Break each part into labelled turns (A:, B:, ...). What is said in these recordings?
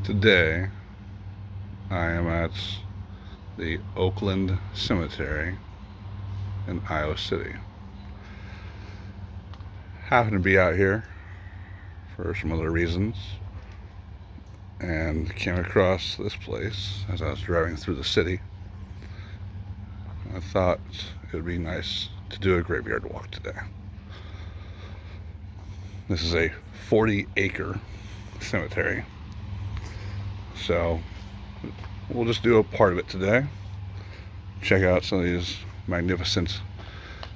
A: Today, I am at the Oakland Cemetery in Iowa City. Happened to be out here for some other reasons and came across this place as I was driving through the city. I thought it would be nice to do a graveyard walk today. This is a 40-acre cemetery, so we'll just do a part of it today. Check out some of these magnificent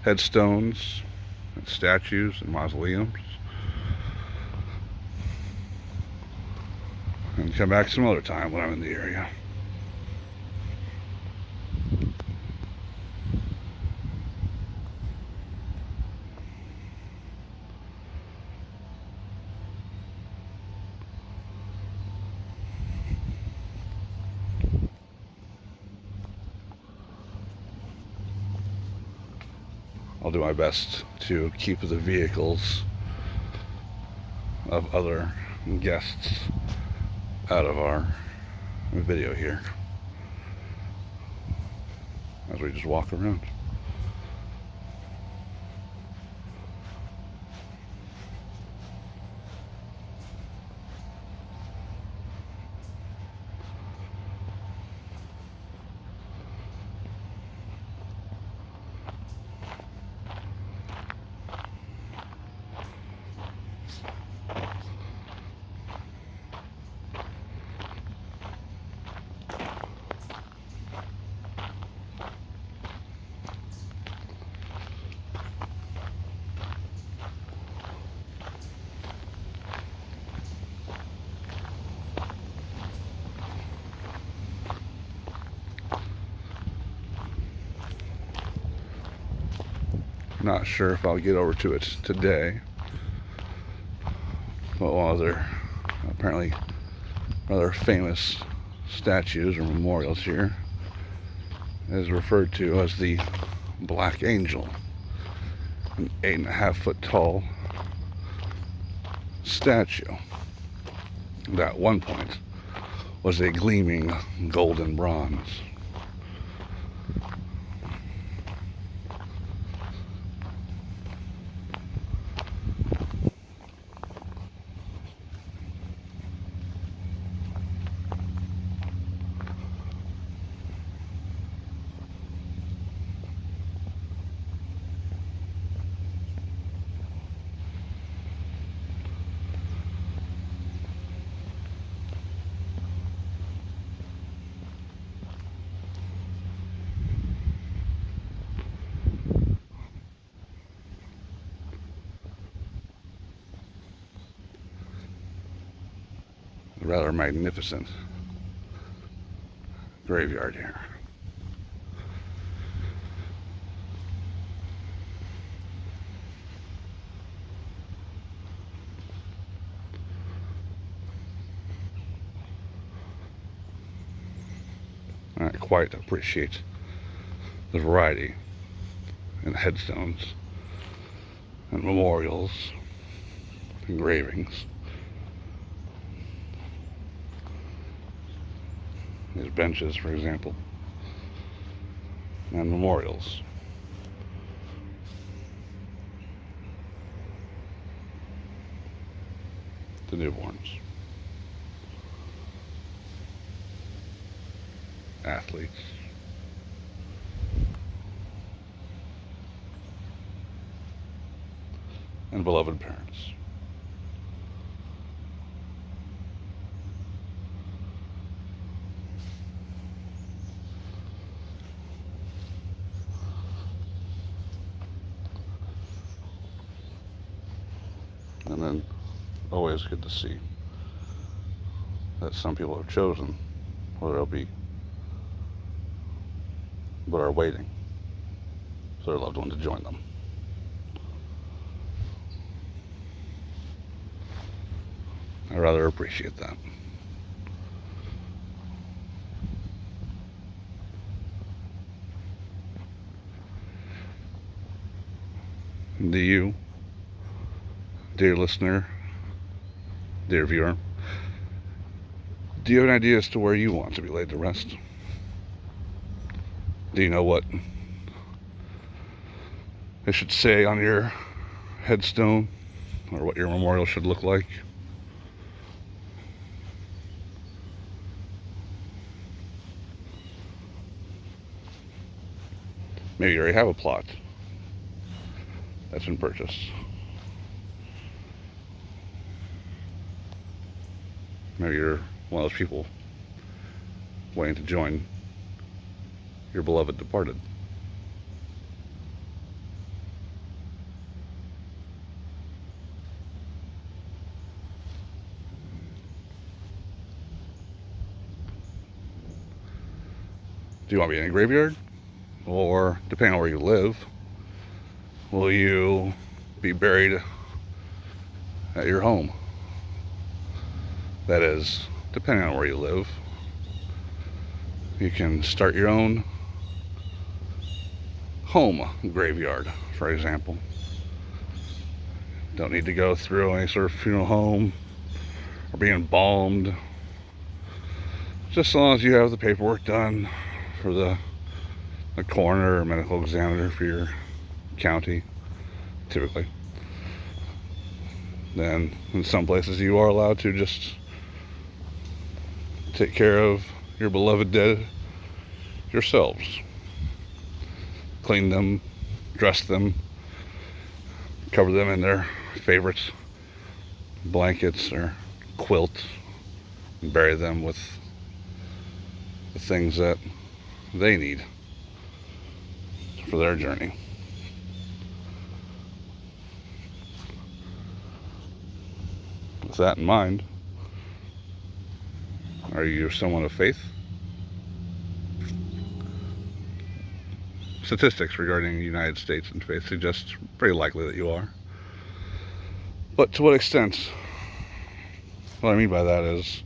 A: headstones and statues and mausoleums, and come back some other time when I'm in the area. I'll do my best to keep the vehicles of other guests out of our video here as we just walk around. Not sure if I'll get over to it today, but one of their apparently rather famous statues or memorials here is referred to as the Black Angel, an 8.5-foot tall statue that at one point was a gleaming golden bronze. Rather magnificent graveyard here. I quite appreciate the variety in headstones and memorials, engravings. These benches, for example, and memorials. To newborns, athletes, and beloved parents. And then always good to see that some people have chosen, or they'll be, but are waiting for their loved one to join them. I rather appreciate that. Do you, dear listener, dear viewer, Do you have an idea as to where you want to be laid to rest? Do you know what it should say on your headstone, or what your memorial should look like? Maybe you already have a plot that's been purchased. Maybe you're one of those people waiting to join your beloved departed. Do you want to be in a graveyard? Or, depending on where you live, will you be buried at your home? That is, depending on where you live, you can start your own home graveyard, for example. Don't need to go through any sort of funeral home or be embalmed. Just as long as you have the paperwork done for the coroner or medical examiner for your county, typically. Then in some places you are allowed to just take care of your beloved dead yourselves. Clean them, dress them, cover them in their favorite blankets or quilt, and bury them with the things that they need for their journey. With that in mind, are you someone of faith? Statistics regarding the United States and faith suggest pretty likely that you are. But to what extent? What I mean by that is,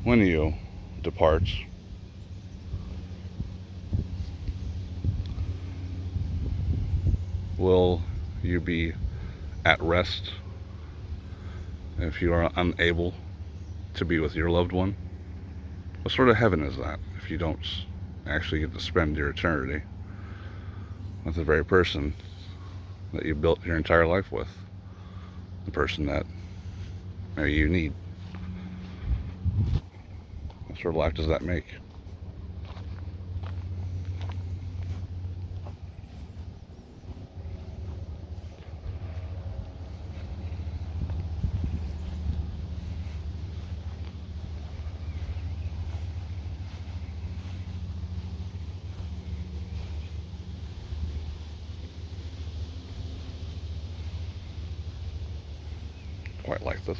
A: when you depart, will you be at rest if you are unable to be with your loved one? What sort of heaven is that if you don't actually get to spend your eternity with the very person that you built your entire life with? The person that maybe you need. What sort of life does that make? Quite like this.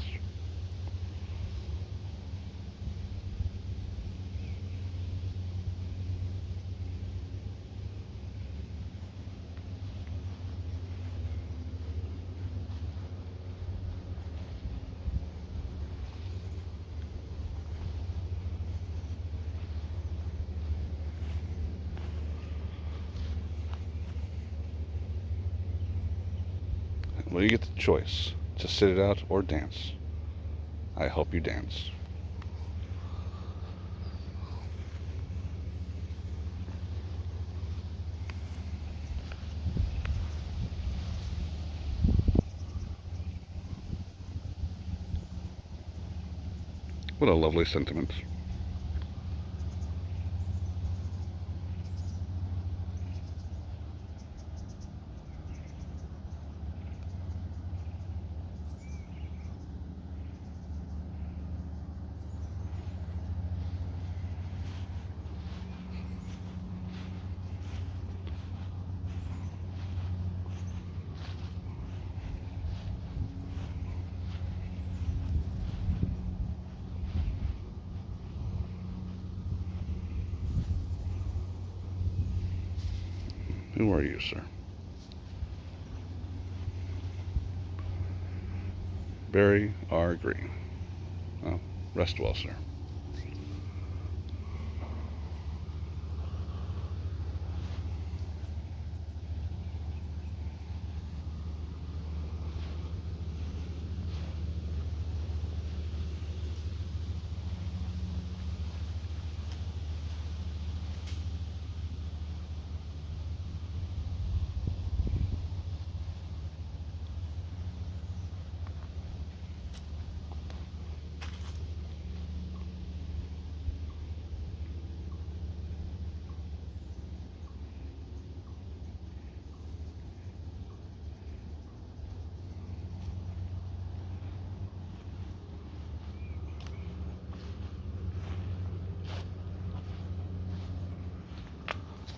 A: Well, you get the choice to sit it out or dance. I hope you dance. What a lovely sentiment. Who are you, sir? Barry R. Green. Oh, rest well, sir.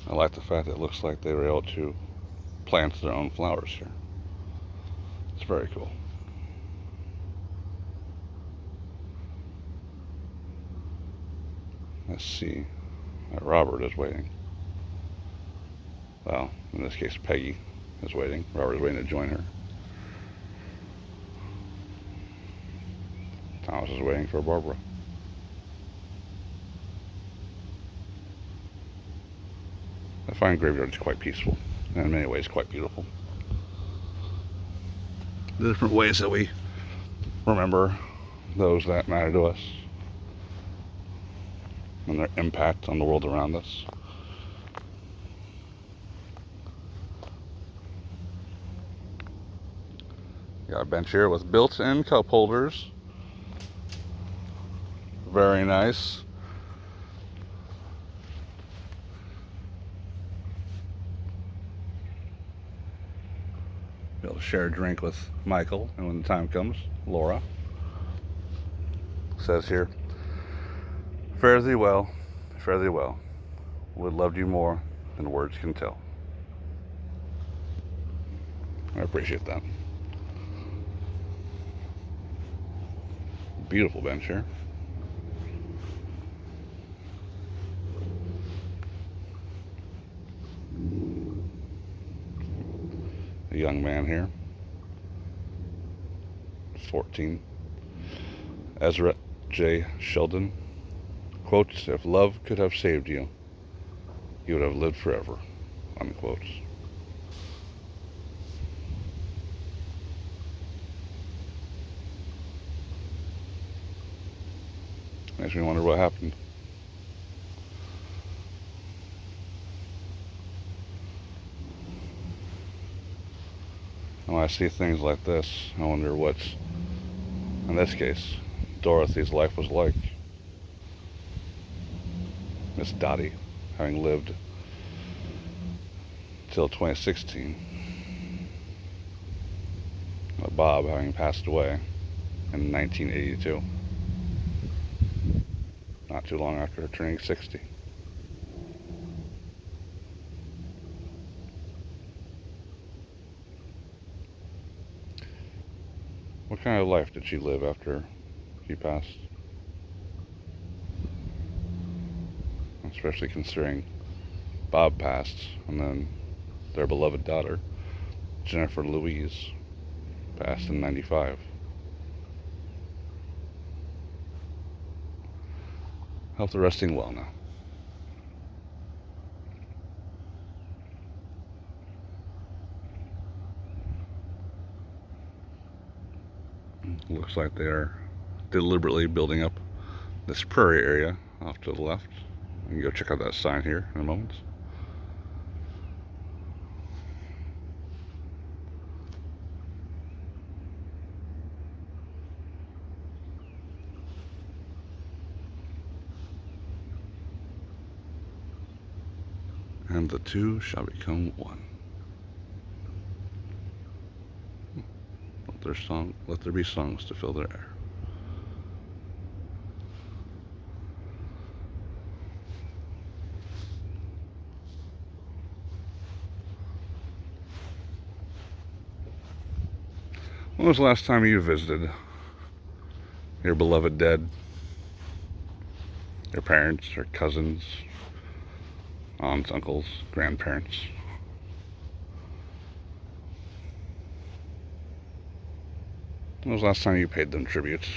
A: I like the fact that it looks like they were able to plant their own flowers here. It's very cool. Let's see. Robert is waiting. Well, in this case, Peggy is waiting. Robert is waiting to join her. Thomas is waiting for Barbara. I find graveyards quite peaceful, and in many ways quite beautiful. The different ways that we remember those that matter to us and their impact on the world around us. Got a bench here with built-in cup holders. Very nice. Be able to share a drink with Michael, and when the time comes, Laura. It says here, fare thee well, fare thee well. Would loved you more than words can tell. I appreciate that. Beautiful bench here. A young man here, 14. Ezra J. Sheldon quotes, "If love could have saved you, you would have lived forever," unquote. Makes me wonder what happened. When I see things like this, I wonder what's, in this case, Dorothy's life was like. Miss Dottie, having lived till 2016. Bob, having passed away in 1982. Not too long after turning 60. What kind of life did she live after she passed? Especially considering Bob passed, and then their beloved daughter, Jennifer Louise, passed in 95. Hope they're resting well now. Looks like they are deliberately building up this prairie area off to the left. We can go check out that sign here in a moment. And the two shall become one. Let there be songs to fill their air. When was the last time you visited your beloved dead? Your parents, or cousins, aunts, uncles, grandparents? When was the last time you paid them tributes?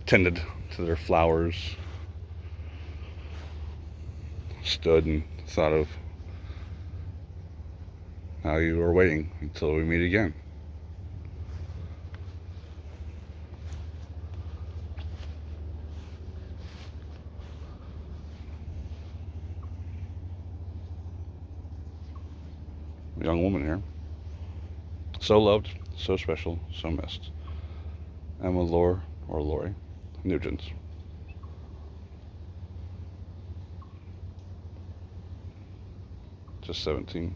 A: Tended to their flowers? Stood and thought of how you were waiting until we meet again? Young woman here. So loved, so special, so missed. Emma Lori Nugent. Just 17.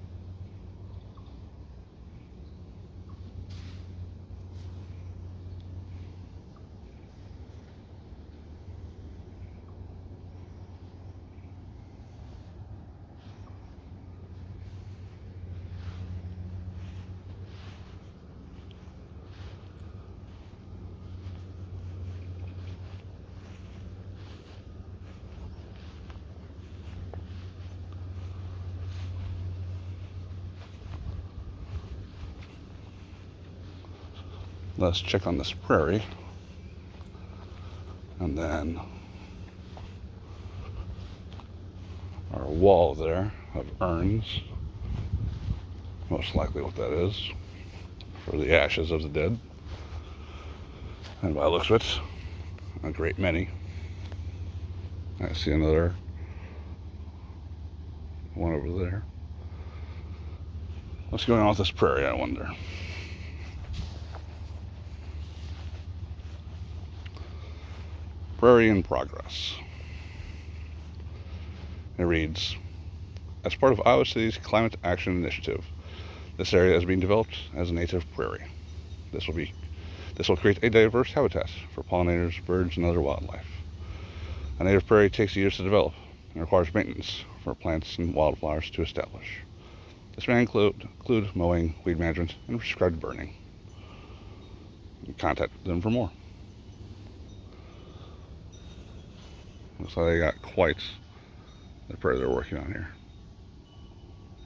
A: let's check on this prairie. And then our wall there of urns. Most likely what that is. For the ashes of the dead. And by the looks of it, a great many. I see another one over there. What's going on with this prairie, I wonder? Prairie in progress. It reads, as part of Iowa City's Climate Action Initiative, this area is being developed as a native prairie. This will create a diverse habitat for pollinators, birds, and other wildlife. A native prairie takes years to develop and requires maintenance for plants and wildflowers to establish. This may include mowing, weed management, and prescribed burning. Contact them for more. Looks like they got quite the prairie they're working on here.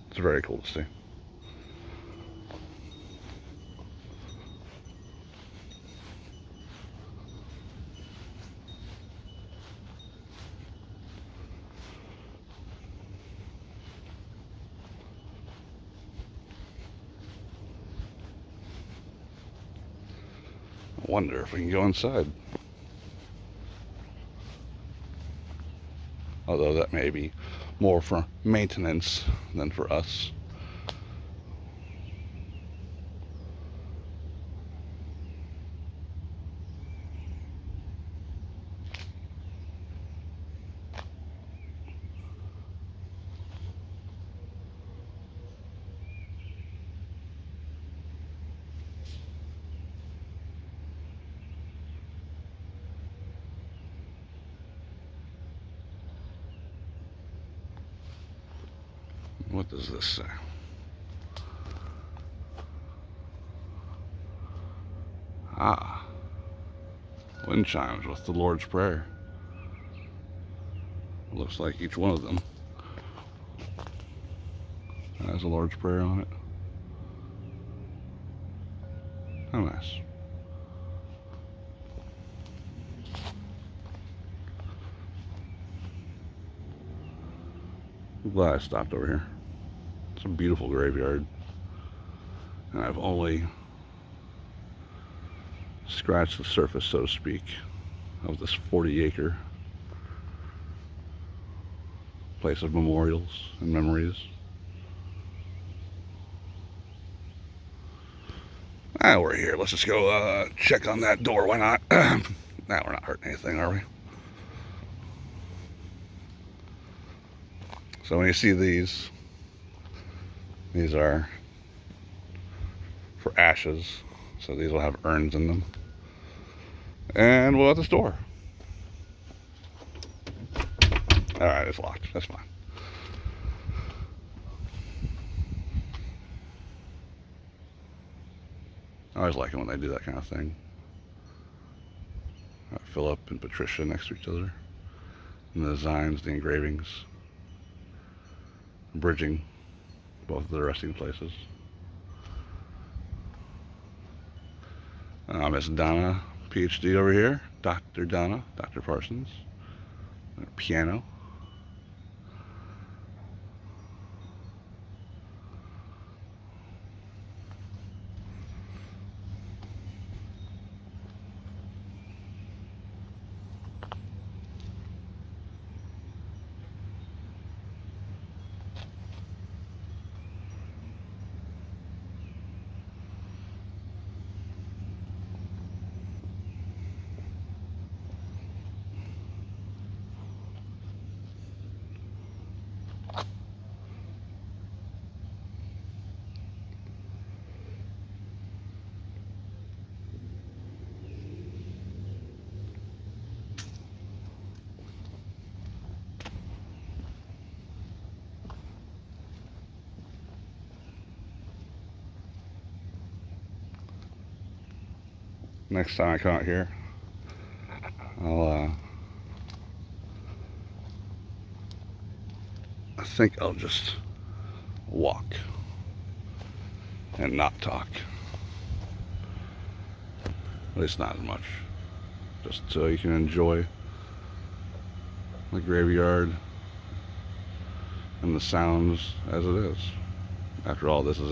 A: It's very cool to see. I wonder if we can go inside. Although that may be more for maintenance than for us. What does this say? Ah, wind chimes with the Lord's Prayer. Looks like each one of them has a Lord's Prayer on it. How nice. I'm glad I stopped over here. It's a beautiful graveyard. And I've only scratched the surface, so to speak, of this 40-acre place of memorials and memories. Ah, we're here. Let's just go check on that door. Why not? Nah, we're not hurting anything, are we? So when you see these are for ashes. So these will have urns in them. And we'll have this door. Alright, it's locked. That's fine. I always like it when they do that kind of thing. Philip and Patricia next to each other. And the designs, the engravings. Bridging both of their resting places. Miss Donna, PhD over here. Dr. Donna, Dr. Parsons. Piano. Next time I come out here, I think I'll just walk and not talk. At least not as much. Just so you can enjoy the graveyard and the sounds as it is. After all, this is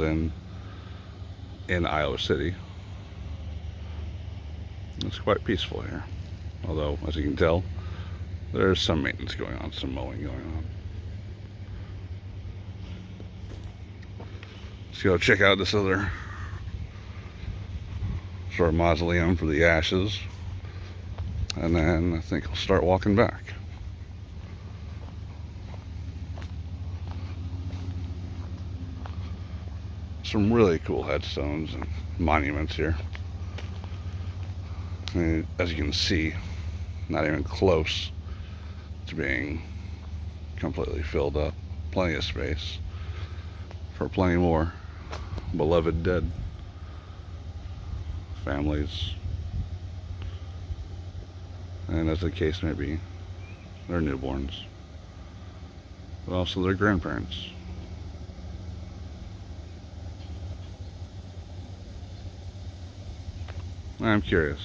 A: in Iowa City. It's quite peaceful here. Although, as you can tell, there's some maintenance going on, some mowing going on. Let's go check out this other sort of mausoleum for the ashes. And then I think I'll start walking back. Some really cool headstones and monuments here. And as you can see, not even close to being completely filled up. Plenty of space for plenty more beloved dead families, and as the case may be, their newborns, but also their grandparents. I'm curious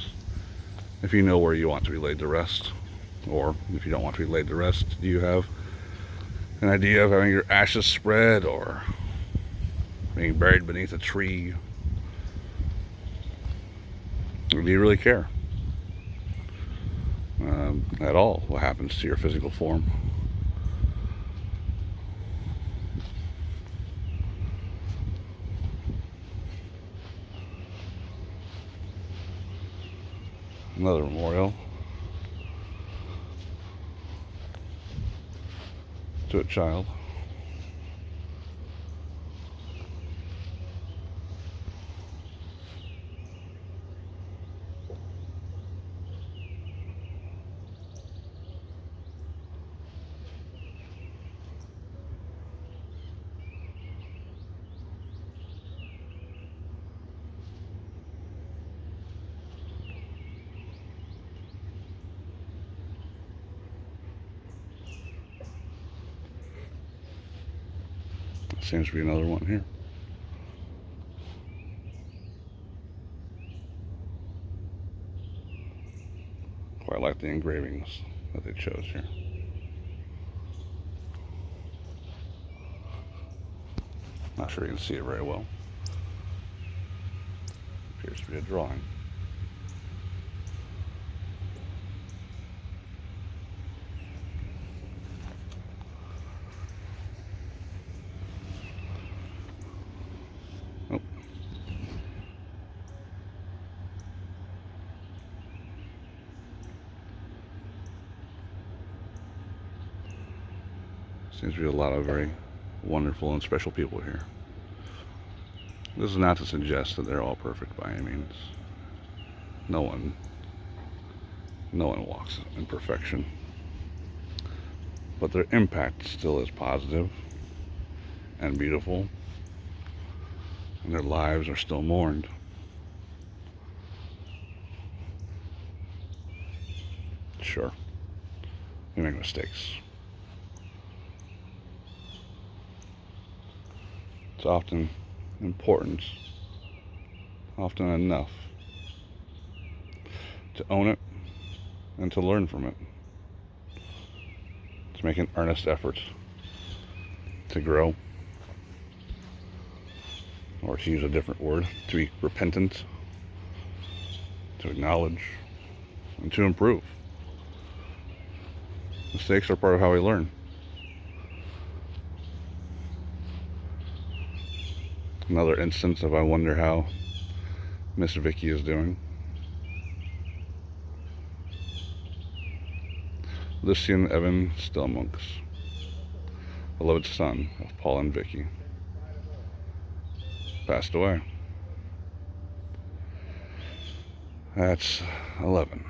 A: if you know where you want to be laid to rest, or if you don't want to be laid to rest, do you have an idea of having your ashes spread or being buried beneath a tree? Or do you really care at all what happens to your physical form? Another memorial to a child. Seems to be another one here. Quite like the engravings that they chose here. Not sure you can see it very well. Appears to be a drawing. Oh. Seems to be a lot of very wonderful and special people here. This is not to suggest that they're all perfect by any means. No one walks in perfection. But their impact still is positive and beautiful, and their lives are still mourned. Sure, we make mistakes. It's often important, often enough, to own it and to learn from it, to make an earnest effort to grow, or to use a different word, to be repentant, to acknowledge, and to improve. Mistakes are part of how we learn. Another instance of I wonder how Miss Vicky is doing. Lucian Evan Stillmonks, beloved son of Paul and Vicky, passed away. That's 11.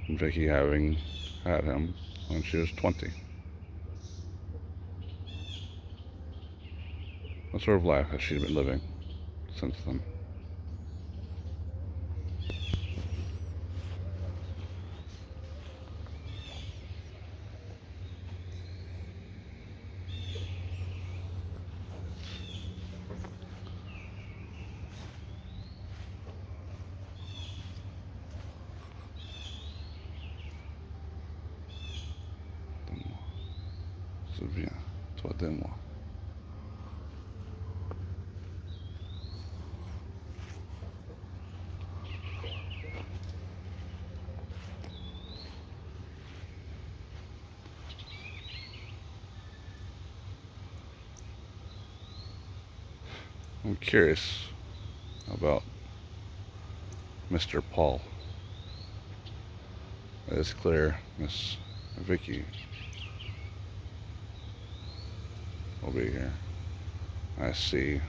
A: And Vicky having had him when she was 20. What sort of life has she been living since then? C'est bien. Toi et moi. I'm curious about Mr. Paul. It's clear Miss Vicky will be here. I see.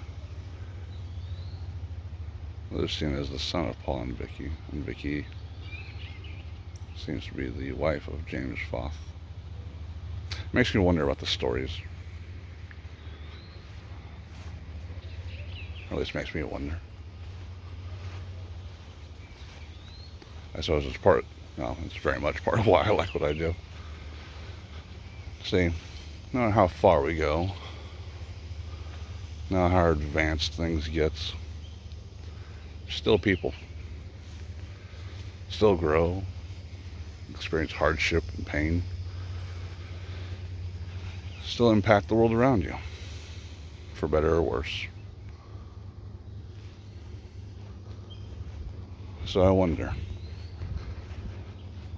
A: They're seen as the son of Paul and Vicky seems to be the wife of James Foth. Makes me wonder about the stories. Or at least makes me wonder. I suppose it's it's very much part of why I like what I do. See, no matter how far we go, no matter how advanced things get, still people. Still grow, experience hardship and pain. Still impact the world around you, for better or worse. So I wonder,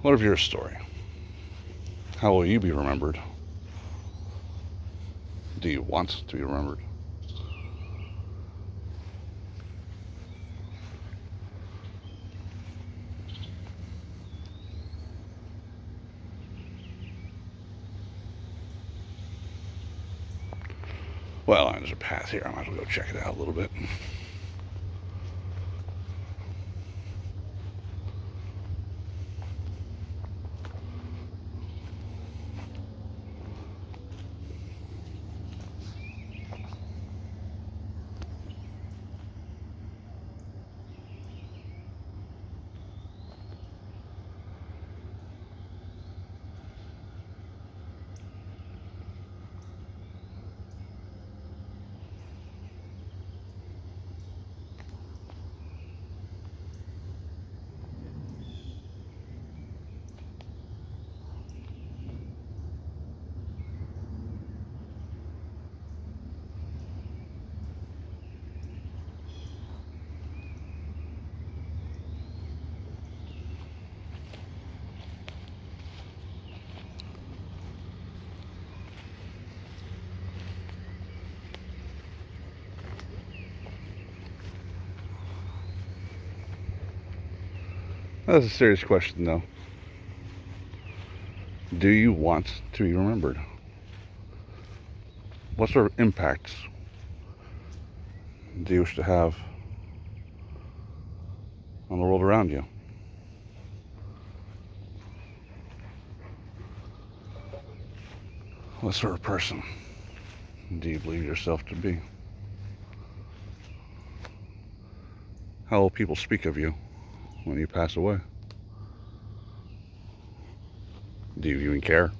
A: what of your story? How will you be remembered? Do you want to be remembered? Well, there's a path here. I might as well go check it out a little bit. That's a serious question, though. Do you want to be remembered? What sort of impacts do you wish to have on the world around you? What sort of person do you believe yourself to be? How will people speak of you when you pass away? Do you even care?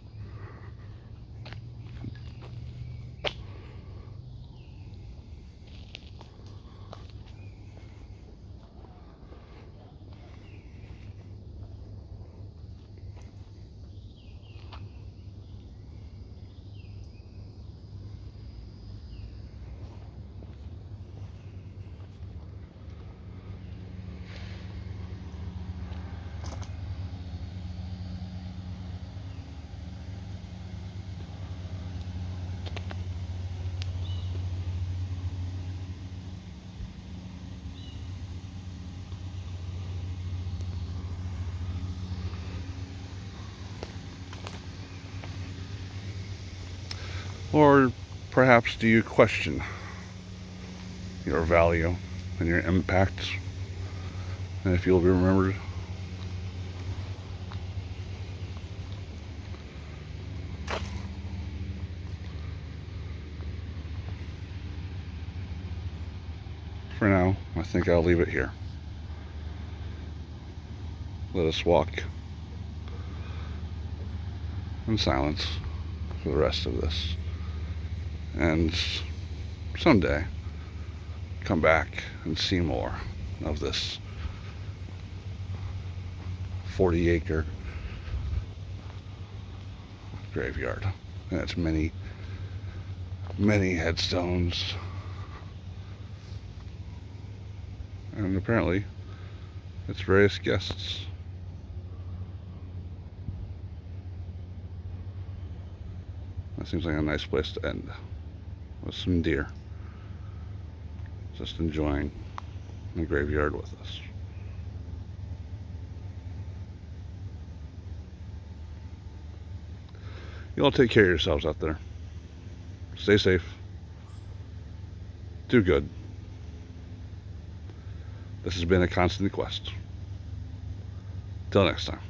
A: Or perhaps do you question your value and your impact, and if you'll be remembered? For now, I think I'll leave it here. Let us walk in silence for the rest of this. And someday, come back and see more of this 40-acre graveyard. And it's many, many headstones. And apparently, it's various guests. That seems like a nice place to end, with some deer just enjoying the graveyard with us. You all take care of yourselves out there. Stay safe. Do good. This has been a constant quest. Till next time.